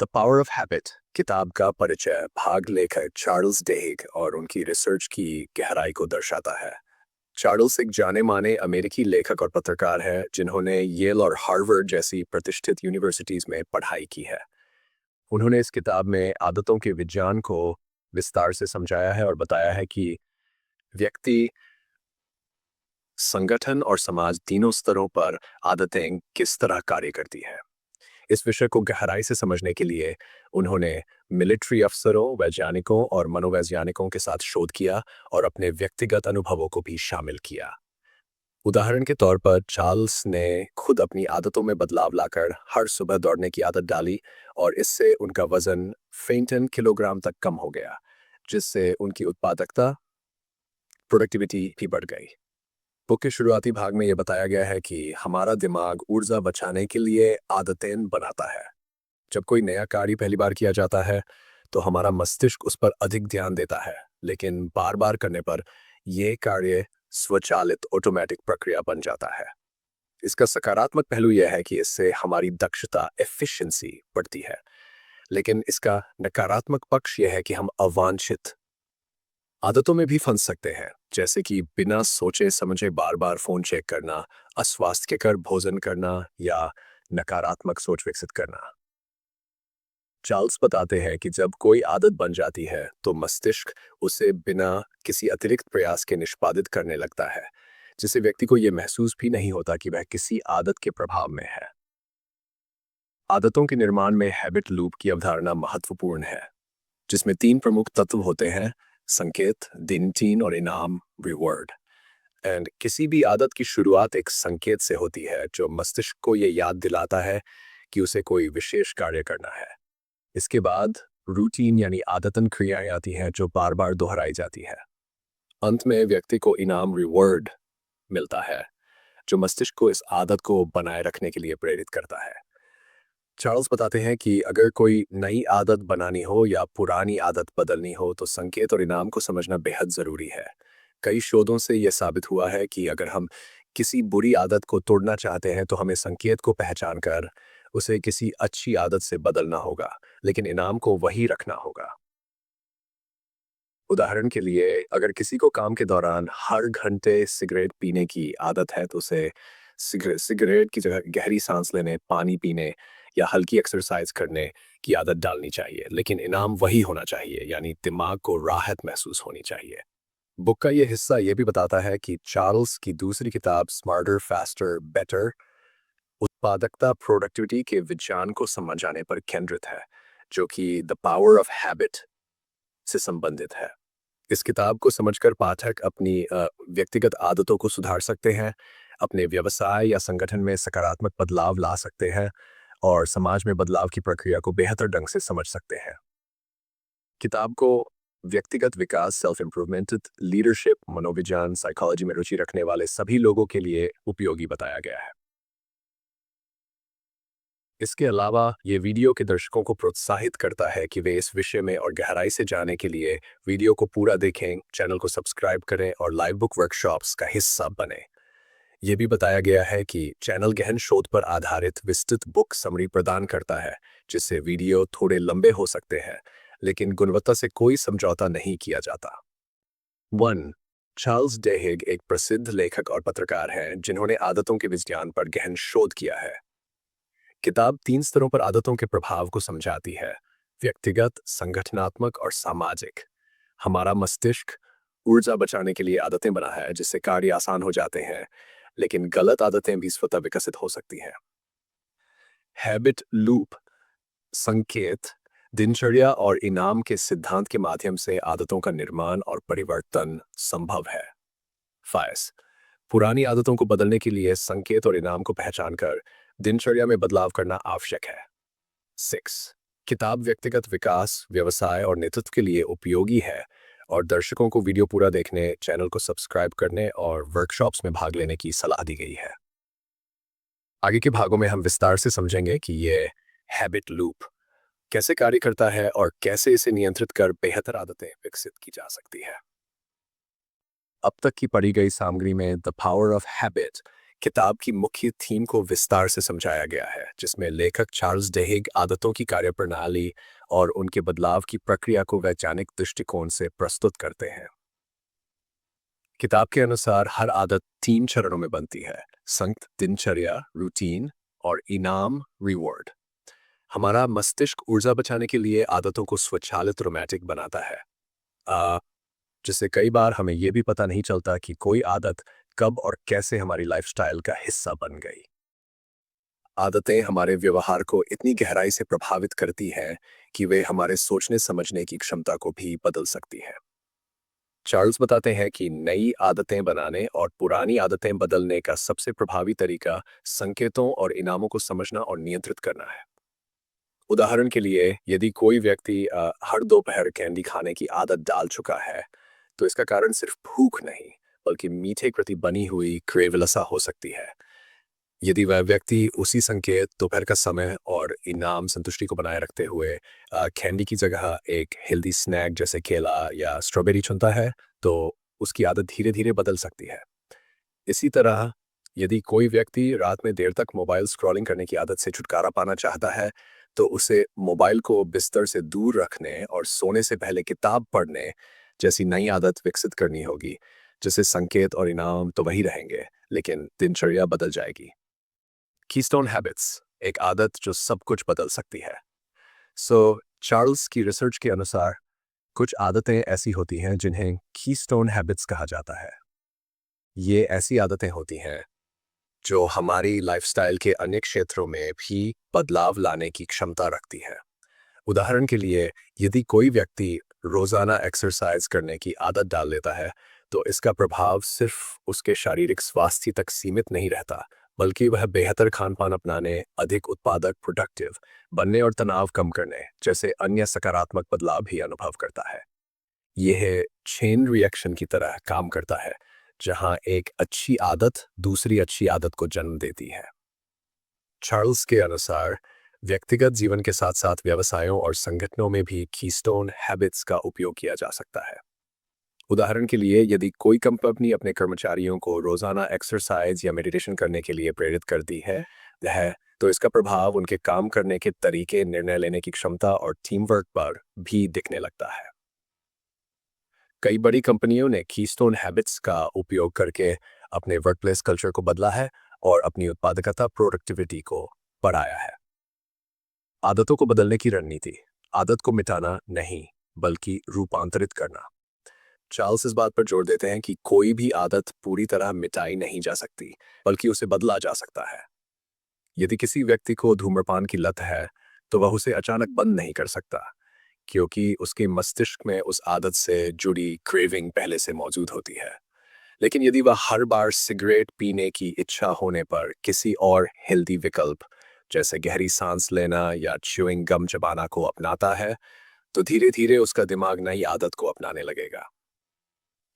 The power of habit किताब का परिचय भाग लेखक चार्ल्स डेहिग और उनकी रिसर्च की गहराई को दर्शाता है। चार्ल्स एक जाने माने अमेरिकी लेखक और पत्रकार हैं जिन्होंने येल और हार्वर्ड जैसी प्रतिष्ठित यूनिवर्सिटीज में पढ़ाई की है। उन्होंने इस किताब में आदतों के विज्ञान को विस्तार से समझाया है और बताया है कि व्यक्ति, संगठन और समाज तीनों स्तरों पर आदतें किस तरह कार्य करती हैं। इस विषय को गहराई से समझने के लिए उन्होंने मिलिट्री अफसरों, वैज्ञानिकों और मनोवैज्ञानिकों के साथ शोध किया और अपने व्यक्तिगत अनुभवों को भी शामिल किया। उदाहरण के तौर पर चार्ल्स ने खुद अपनी आदतों में बदलाव लाकर हर सुबह दौड़ने की आदत डाली और इससे उनका वजन 65 किलोग्राम तक कम हो गया, जिससे उनकी उत्पादकता, प्रोडक्टिविटी भी बढ़ गई। बुक के शुरुआती भाग में यह बताया गया है कि हमारा दिमाग ऊर्जा बचाने के लिए आदतें बनाता है। जब कोई नया कार्य पहली बार किया जाता है तो हमारा मस्तिष्क उस पर अधिक ध्यान देता है, लेकिन बार बार करने पर यह कार्य स्वचालित ऑटोमेटिक प्रक्रिया बन जाता है। इसका सकारात्मक पहलू यह है कि इससे हमारी दक्षता, एफिशिएंसी बढ़ती है, लेकिन इसका नकारात्मक पक्ष यह है कि हम अवांछित आदतों में भी फंस सकते हैं, जैसे कि बिना सोचे समझे बार बार फोन चेक करना, अस्वास्थ्यकर भोजन करना या नकारात्मक सोच विकसित करना। चार्ल्स बताते हैं कि जब कोई आदत बन जाती है तो मस्तिष्क उसे बिना किसी अतिरिक्त प्रयास के निष्पादित करने लगता है, जिससे व्यक्ति को यह महसूस भी नहीं होता कि वह किसी आदत के प्रभाव में है। आदतों के निर्माण में हैबिट लूप की अवधारणा महत्वपूर्ण है, जिसमें तीन प्रमुख तत्व होते हैं: संकेत, दिन और इनाम, रिवॉर्ड। एंड किसी भी आदत की शुरुआत एक संकेत से होती है जो मस्तिष्क को यह याद दिलाता है कि उसे कोई विशेष कार्य करना है। इसके बाद रूटीन यानी आदतन क्रियाएं आती हैं जो बार बार दोहराई जाती है। अंत में व्यक्ति को इनाम, रिवॉर्ड मिलता है, जो मस्तिष्क को इस आदत को बनाए रखने के लिए प्रेरित करता है। चार्ल्स बताते हैं कि अगर कोई नई आदत बनानी हो या पुरानी आदत बदलनी हो तो संकेत और इनाम को समझना बेहद ज़रूरी है। कई शोधों से यह साबित हुआ है कि अगर हम किसी बुरी आदत को तोड़ना चाहते हैं तो हमें संकेत को पहचान कर उसे किसी अच्छी आदत से बदलना होगा, लेकिन इनाम को वही रखना होगा। उदाहरण के लिए, अगर किसी को काम के दौरान हर घंटे सिगरेट पीने की आदत है तो उसे सिगरेट सिगरेट की जगह गहरी सांस लेने, पानी पीने या हल्की एक्सरसाइज करने की आदत डालनी चाहिए, लेकिन इनाम वही होना चाहिए, यानी दिमाग को राहत महसूस होनी चाहिए। बुक का ये हिस्सा ये भी बताता है कि चार्ल्स की दूसरी किताब स्मार्टर, फास्टर, बेटर उत्पादकता, प्रोडक्टिविटी के विज्ञान को समझ आने पर केंद्रित है, जो कि द पावर ऑफ हैबिट से संबंधित है। इस किताब को समझकर पाठक अपनी व्यक्तिगत आदतों को सुधार सकते हैं, अपने व्यवसाय या संगठन में सकारात्मक बदलाव ला सकते हैं और समाज में बदलाव की प्रक्रिया को बेहतर ढंग से समझ सकते हैं। किताब को व्यक्तिगत विकास, सेल्फ इम्प्रूवमेंट, लीडरशिप, मनोविज्ञान, साइकोलॉजी में रुचि रखने वाले सभी लोगों के लिए उपयोगी बताया गया है। इसके अलावा ये वीडियो के दर्शकों को प्रोत्साहित करता है कि वे इस विषय में और गहराई से जाने के लिए वीडियो को पूरा देखें, चैनल को सब्सक्राइब करें और लाइव बुक वर्कशॉप्स का हिस्सा बने। ये भी बताया गया है कि चैनल गहन शोध पर आधारित विस्तृत बुक समरी प्रदान करता है, जिससे वीडियो थोड़े लंबे हो सकते हैं, लेकिन गुणवत्ता से कोई समझौता नहीं किया जाता। 1. चार्ल्स डेहिग एक प्रसिद्ध लेखक और पत्रकार हैं जिन्होंने आदतों के विज्ञान पर गहन शोध किया है। किताब तीन स्तरों पर आदतों के प्रभाव को समझाती है: व्यक्तिगत, संगठनात्मक और सामाजिक। हमारा मस्तिष्क ऊर्जा बचाने के लिए आदतें बना है जिससे कार्य आसान हो जाते हैं, लेकिन गलत आदतें भी स्वतः विकसित हो सकती हैं। हैबिट लूप, संकेत, दिनचर्या और इनाम के सिद्धांत के माध्यम से आदतों का निर्माण और परिवर्तन संभव है। फायस, पुरानी आदतों को बदलने के लिए संकेत और इनाम को पहचान कर दिनचर्या में बदलाव करना आवश्यक है। 6. किताब व्यक्तिगत विकास, व्यवसाय और नेतृत्व के लिए उपयोगी है और दर्शकों को वीडियो पूरा देखने, चैनल को सब्सक्राइब करने और वर्कशॉप्स में भाग लेने की सलाह दी गई है। आगे के भागों में हम विस्तार से समझेंगे कि ये हैबिट लूप कैसे कार्य करता है और कैसे इसे नियंत्रित कर बेहतर आदतें विकसित की जा सकती है। अब तक की पढ़ी गई सामग्री में द पावर ऑफ हैबिट किताब की मुख्य थीम को विस्तार से समझाया गया है, जिसमें लेखक चार्ल्स डेहिग आदतों की कार्यप्रणाली और उनके बदलाव की प्रक्रिया को वैज्ञानिक दृष्टिकोण से प्रस्तुत करते हैं। किताब के अनुसार हर आदत 3 चरणों में बनती है: संगत, दिनचर्या, रूटीन और इनाम, रिवॉर्ड। हमारा मस्तिष्क ऊर्जा बचाने के लिए आदतों को स्वचालित रोमांटिक बनाता है, आ, जिससे कई बार हमें यह भी पता नहीं चलता कि कोई आदत कब और कैसे हमारी लाइफस्टाइल का हिस्सा बन गई। आदतें हमारे व्यवहार को इतनी गहराई से प्रभावित करती हैं कि वे हमारे सोचने समझने की क्षमता को भी बदल सकती हैं। चार्ल्स बताते हैं कि नई आदतें बनाने और पुरानी आदतें बदलने का सबसे प्रभावी तरीका संकेतों और इनामों को समझना और नियंत्रित करना है। उदाहरण के लिए, यदि कोई व्यक्ति हर दोपहर कैंडी खाने की आदत डाल चुका है, तो इसका कारण सिर्फ भूख नहीं, बल्कि मीठे प्रति बनी हुई क्रेवलसा हो सकती है। यदि वह व्यक्ति उसी संकेत, दोपहर का समय और इनाम संतुष्टि को बनाए रखते हुए कैंडी की जगह एक हेल्दी स्नैक जैसे केला या स्ट्रॉबेरी चुनता है, तो उसकी आदत धीरे धीरे बदल सकती है। इसी तरह, यदि कोई व्यक्ति रात में देर तक मोबाइल स्क्रॉलिंग करने की आदत से छुटकारा पाना चाहता है, तो उसे मोबाइल को बिस्तर से दूर रखने और सोने से पहले किताब पढ़ने जैसी नई आदत विकसित करनी होगी, जिससे संकेत और इनाम तो वही रहेंगे, लेकिन दिनचर्या बदल जाएगी। कीस्टोन हैबिट्स, एक आदत जो सब कुछ बदल सकती है। चार्ल्स की रिसर्च के अनुसार कुछ आदतें ऐसी होती हैं जिन्हें कीस्टोन हैबिट्स कहा जाता है। ये ऐसी आदतें होती हैं जो हमारी लाइफस्टाइल के अन्य क्षेत्रों में भी बदलाव लाने की क्षमता रखती है। उदाहरण के लिए, यदि कोई व्यक्ति रोजाना एक्सरसाइज करने की आदत डाल लेता है, तो इसका प्रभाव सिर्फ उसके शारीरिक स्वास्थ्य तक सीमित नहीं रहता, बल्कि वह बेहतर खान पान अपनाने, अधिक उत्पादक, प्रोडक्टिव बनने और तनाव कम करने जैसे अन्य सकारात्मक बदलाव भी अनुभव करता है। यह चेन रिएक्शन की तरह काम करता है, जहां एक अच्छी आदत दूसरी अच्छी आदत को जन्म देती है। चार्ल्स के अनुसार व्यक्तिगत जीवन के साथ साथ व्यवसायों और संगठनों में भी कीस्टोन हैबिट्स का उपयोग किया जा सकता है। उदाहरण के लिए, यदि कोई कंपनी अपने कर्मचारियों को रोजाना एक्सरसाइज या मेडिटेशन करने के लिए प्रेरित करती है, तो इसका प्रभाव उनके काम करने के तरीके, निर्णय लेने की क्षमता और टीम वर्क पर भी दिखने लगता है। कई बड़ी कंपनियों ने कीस्टोन हैबिट्स का उपयोग करके अपने वर्कप्लेस कल्चर को बदला है और अपनी उत्पादकता, प्रोडक्टिविटी को बढ़ाया है। आदतों को बदलने की रणनीति: आदत को मिटाना नहीं, बल्कि रूपांतरित करना। चार्ल्स इस बात पर जोर देते हैं कि कोई भी आदत पूरी तरह मिटाई नहीं जा सकती, बल्कि उसे बदला जा सकता है। यदि किसी व्यक्ति को धूम्रपान की लत है, तो वह उसे अचानक बंद नहीं कर सकता, क्योंकि उसके मस्तिष्क में उस आदत से जुड़ी क्रेविंग पहले से मौजूद होती है। लेकिन यदि वह हर बार सिगरेट पीने की इच्छा होने पर किसी और हेल्दी विकल्प, जैसे गहरी सांस लेना या च्यूइंग गम चबाना को अपनाता है, तो धीरे धीरे उसका दिमाग नई आदत को अपनाने लगेगा।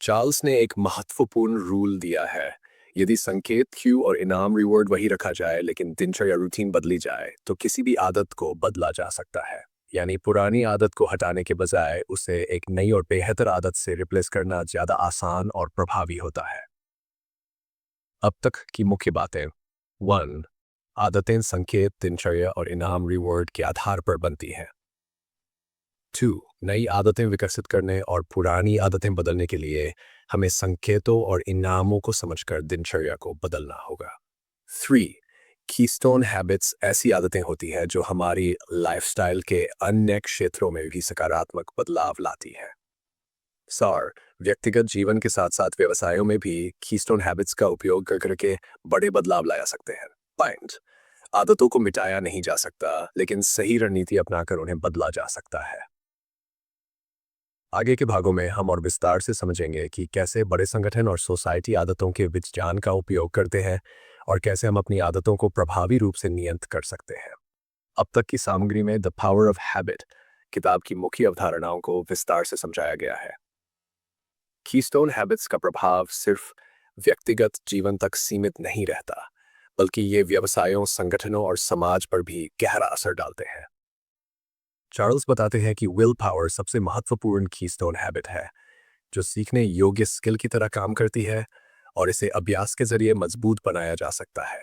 चार्ल्स ने एक महत्वपूर्ण रूल दिया है: यदि संकेत, क्यू और इनाम, रिवॉर्ड वही रखा जाए, लेकिन दिनचर्या रूटीन बदली जाए, तो किसी भी आदत को बदला जा सकता है। यानी पुरानी आदत को हटाने के बजाय उसे एक नई और बेहतर आदत से रिप्लेस करना ज़्यादा आसान और प्रभावी होता है। अब तक की मुख्य बातें: 1. आदतें संकेत, दिनचर्या और इनाम, रिवॉर्ड के आधार पर बनती हैं। 2. नई आदतें विकसित करने और पुरानी आदतें बदलने के लिए हमें संकेतों और इनामों को समझकर दिनचर्या को बदलना होगा। 3. कीस्टोन हैबिट्स ऐसी आदतें होती हैं जो हमारी लाइफस्टाइल के अन्य क्षेत्रों में भी सकारात्मक बदलाव लाती हैं। 4. व्यक्तिगत जीवन के साथ साथ व्यवसायों में भी कीस्टोन हैबिट्स का उपयोग करके बड़े बदलाव लाया सकते हैं। पॉइंट: आदतों को मिटाया नहीं जा सकता, लेकिन सही रणनीति अपनाकर उन्हें बदला जा सकता है। आगे के भागों में हम और विस्तार से समझेंगे कि कैसे बड़े संगठन और सोसाइटी आदतों के विज्ञान का उपयोग करते हैं और कैसे हम अपनी आदतों को प्रभावी रूप से नियंत्रित कर सकते हैं। अब तक की सामग्री में द पावर ऑफ हैबिट किताब की मुख्य अवधारणाओं को विस्तार से समझाया गया है। कीस्टोन हैबिट्स का प्रभाव सिर्फ व्यक्तिगत जीवन तक सीमित नहीं रहता, बल्कि ये व्यवसायों, संगठनों और समाज पर भी गहरा असर डालते हैं। चार्ल्स बताते हैं कि विल पावर सबसे महत्वपूर्ण कीस्टोन हैबिट है, जो सीखने योग्य स्किल की तरह काम करती है और इसे अभ्यास के जरिए मजबूत बनाया जा सकता है।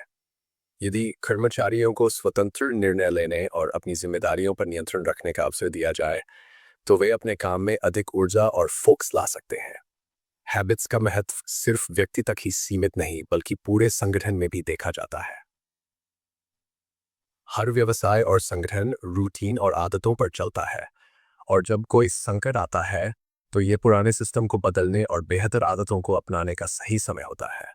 यदि कर्मचारियों को स्वतंत्र निर्णय लेने और अपनी जिम्मेदारियों पर नियंत्रण रखने का अवसर दिया जाए, तो वे अपने काम में अधिक ऊर्जा और फोकस ला सकते हैं। हैबिट्स का महत्व सिर्फ व्यक्ति तक ही सीमित नहीं, बल्कि पूरे संगठन में भी देखा जाता है। हर व्यवसाय और संगठन रूटीन और आदतों पर चलता है, और जब कोई संकट आता है, तो ये पुराने सिस्टम को बदलने और बेहतर आदतों को अपनाने का सही समय होता है।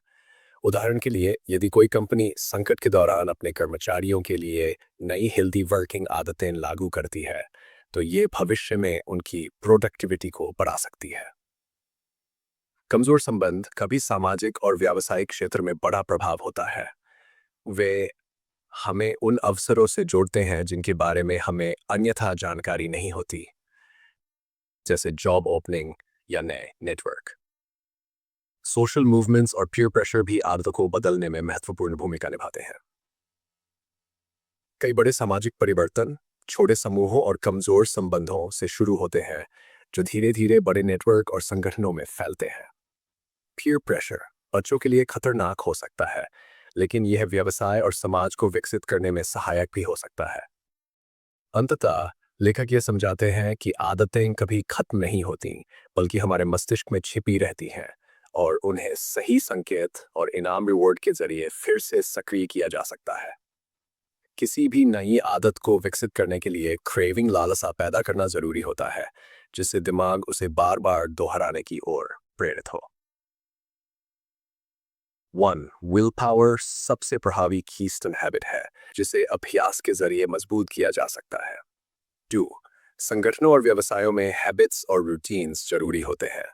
उदाहरण के लिए, यदि कोई कंपनी संकट के दौरान अपने कर्मचारियों के लिए नई हेल्दी वर्किंग आदतें लागू करती है, तो ये भविष्य में उनकी प्रोडक्टिविटी को बढ़ा सकती है। कमजोर संबंध कभी सामाजिक और व्यावसायिक क्षेत्र में बड़ा प्रभाव होता है। वे हमें उन अवसरों से जोड़ते हैं जिनके बारे में हमें अन्यथा जानकारी नहीं होती, जैसे जॉब ओपनिंग या नए नेटवर्क। सोशल मूवमेंट्स और पीयर प्रेशर भी आदतों को बदलने में महत्वपूर्ण भूमिका निभाते हैं। कई बड़े सामाजिक परिवर्तन छोटे समूहों और कमजोर संबंधों से शुरू होते हैं, जो धीरे धीरे बड़े नेटवर्क और संगठनों में फैलते हैं। पीयर प्रेशर बच्चों के लिए खतरनाक हो सकता है, लेकिन यह व्यवसाय और समाज को विकसित करने में सहायक भी हो सकता है। अंततः लेखक ये समझाते हैं कि आदतें कभी खत्म नहीं होती, बल्कि हमारे मस्तिष्क में छिपी रहती हैं, और उन्हें सही संकेत और इनाम रिवॉर्ड के जरिए फिर से सक्रिय किया जा सकता है। किसी भी नई आदत को विकसित करने के लिए क्रेविंग लालसा पैदा करना जरूरी होता है, जिससे दिमाग उसे बार बार दोहराने की ओर प्रेरित हो। 1. विल पावर सबसे प्रभावी कीस्टोन हैबिट है, जिसे अभ्यास के जरिए मजबूत किया जा सकता है। 2. संगठनों और व्यवसायों में हैबिट्स और रूटीन्स जरूरी होते हैं,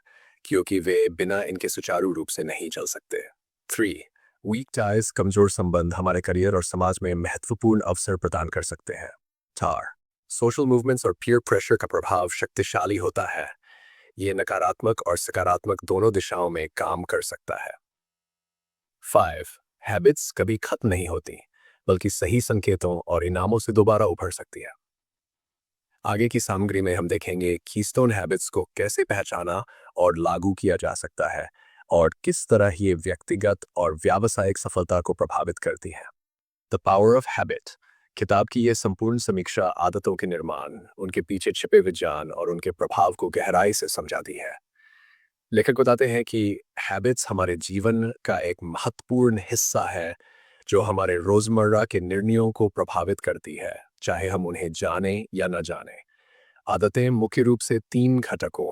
क्योंकि वे बिना इनके सुचारू रूप से नहीं चल सकते। 3. वीक टाइज कमजोर संबंध हमारे करियर और समाज में महत्वपूर्ण अवसर प्रदान कर सकते हैं। 4. सोशल मूवमेंट्स और पीयर प्रेशर का प्रभाव शक्तिशाली होता है। ये नकारात्मक और सकारात्मक दोनों दिशाओं में काम कर सकता है। 5. हैबिट्स कभी खत्म नहीं होती, बल्कि सही संकेतों और इनामों से दोबारा उभर सकती है। आगे की सामग्री में हम देखेंगे कीस्टोन हैबिट्स को कैसे पहचाना और लागू किया जा सकता है, और किस तरह ये व्यक्तिगत और व्यावसायिक सफलता को प्रभावित करती है। द पावर ऑफ हैबिट किताब की यह संपूर्ण समीक्षा आदतों के निर्माण, उनके पीछे छिपे विज्ञान और उनके प्रभाव को गहराई से समझाती है। लेखक बताते हैं कि हैबिट्स हमारे जीवन का एक महत्वपूर्ण हिस्सा है, जो हमारे रोजमर्रा के निर्णयों को प्रभावित करती है, चाहे हम उन्हें जाने या न जाने। आदतें मुख्य रूप से 3 घटकों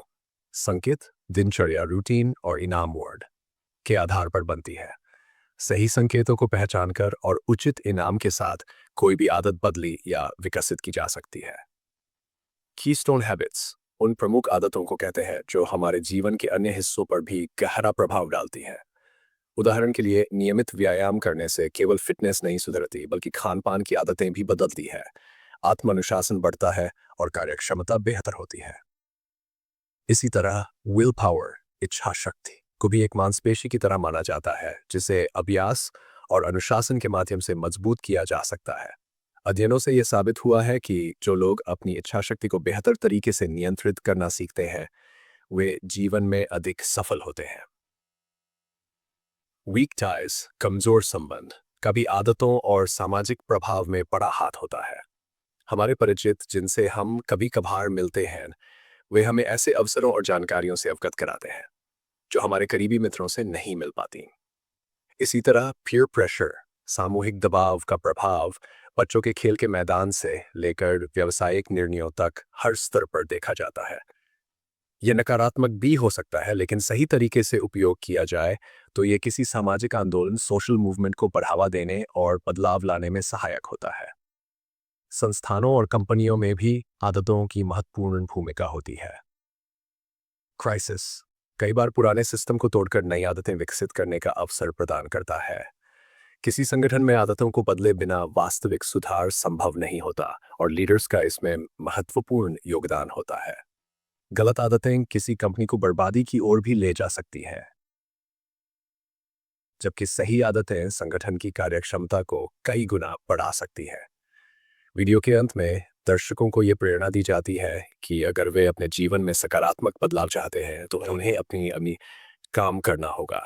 संकेत, दिनचर्या रूटीन और इनाम वर्ड के आधार पर बनती है। सही संकेतों को पहचानकर और उचित इनाम के साथ कोई भी आदत बदली या विकसित की जा सकती है। कीस्टोन हैबिट्स उन प्रमुख आदतों को कहते हैं जो हमारे जीवन के अन्य हिस्सों पर भी गहरा प्रभाव डालती हैं। उदाहरण के लिए, नियमित व्यायाम करने से केवल फिटनेस नहीं सुधरती, बल्कि खान पान की आदतें भी बदलती है। आत्मानुशासन बढ़ता है और कार्यक्षमता बेहतर होती है। इसी तरह विल पावर इच्छा शक्ति को भी एक मांसपेशी की तरह माना जाता है, जिसे अभ्यास और अनुशासन के माध्यम से मजबूत किया जा सकता है। अध्ययनों से यह साबित हुआ है कि जो लोग अपनी इच्छा शक्ति को बेहतर तरीके से नियंत्रित करना सीखते हैं, वे जीवन में अधिक सफल होते हैं। वीक टाइज कमजोर संबंध का भी आदतों और सामाजिक प्रभाव में बड़ा हाथ होता है। हमारे परिचित जिनसे हम कभी कभार मिलते हैं, वे हमें ऐसे अवसरों और जानकारियों से अवगत कराते हैं जो हमारे करीबी मित्रों से नहीं मिल पाती। इसी तरह पीयर प्रेशर सामूहिक दबाव का प्रभाव बच्चों के खेल के मैदान से लेकर व्यावसायिक निर्णयों तक हर स्तर पर देखा जाता है। यह नकारात्मक भी हो सकता है, लेकिन सही तरीके से उपयोग किया जाए तो यह किसी सामाजिक आंदोलन, सोशल मूवमेंट को बढ़ावा देने और बदलाव लाने में सहायक होता है। संस्थानों और कंपनियों में भी आदतों की महत्वपूर्ण भूमिका होती है। क्राइसिस कई बार पुराने सिस्टम को तोड़कर नई आदतें विकसित करने का अवसर प्रदान करता है। किसी संगठन में आदतों को बदले बिना वास्तविक सुधार संभव नहीं होता, और लीडर्स का इसमें महत्वपूर्ण योगदान होता है। गलत आदतें किसी कंपनी को बर्बादी की ओर भी ले जा सकती हैं, जबकि सही आदतें संगठन की कार्यक्षमता को कई गुना बढ़ा सकती हैं। वीडियो के अंत में दर्शकों को ये प्रेरणा दी जाती है कि अगर वे अपने जीवन में सकारात्मक बदलाव चाहते हैं, तो उन्हें अपनी काम करना होगा।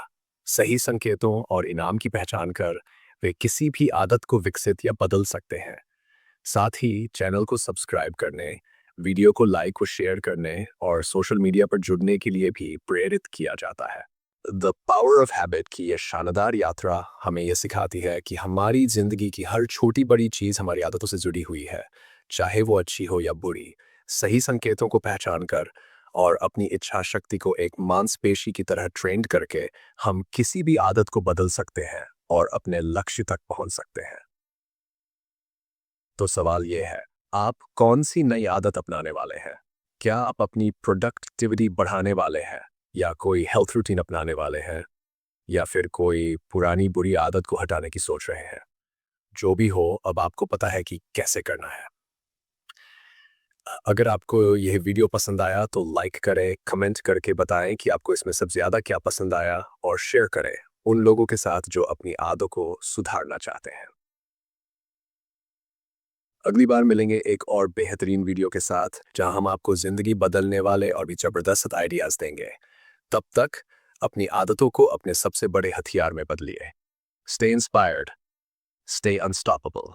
सही संकेतों और इनाम की पहचान कर वे किसी भी आदत को विकसित या बदल सकते हैं। साथ ही चैनल को सब्सक्राइब करने, वीडियो को लाइक और शेयर करने और सोशल मीडिया पर जुड़ने के लिए भी प्रेरित किया जाता है। द पावर ऑफ हैबिट की ये शानदार यात्रा हमें ये सिखाती है कि हमारी जिंदगी की हर छोटी बड़ी चीज़ हमारी आदतों से जुड़ी हुई है, चाहे वो अच्छी हो या बुरी। सही संकेतों को पहचान कर और अपनी इच्छा शक्ति को एक मांसपेशी की तरह ट्रेंड करके हम किसी भी आदत को बदल सकते हैं और अपने लक्ष्य तक पहुंच सकते हैं। तो सवाल ये है, आप कौन सी नई आदत अपनाने वाले हैं? क्या आप अपनी प्रोडक्टिविटी बढ़ाने वाले हैं, या कोई हेल्थ रूटीन अपनाने वाले हैं, या फिर कोई पुरानी बुरी आदत को हटाने की सोच रहे हैं? जो भी हो, अब आपको पता है कि कैसे करना है। अगर आपको यह वीडियो पसंद आया तो लाइक करें, कमेंट करके बताएं कि आपको इसमें सबसे ज़्यादा क्या पसंद आया, और शेयर करें उन लोगों के साथ जो अपनी आदतों को सुधारना चाहते हैं। अगली बार मिलेंगे एक और बेहतरीन वीडियो के साथ, जहां हम आपको ज़िंदगी बदलने वाले और भी ज़बरदस्त आइडियाज़ देंगे। तब तक अपनी आदतों को अपने सबसे बड़े हथियार में बदलिए। Stay inspired, stay unstoppable.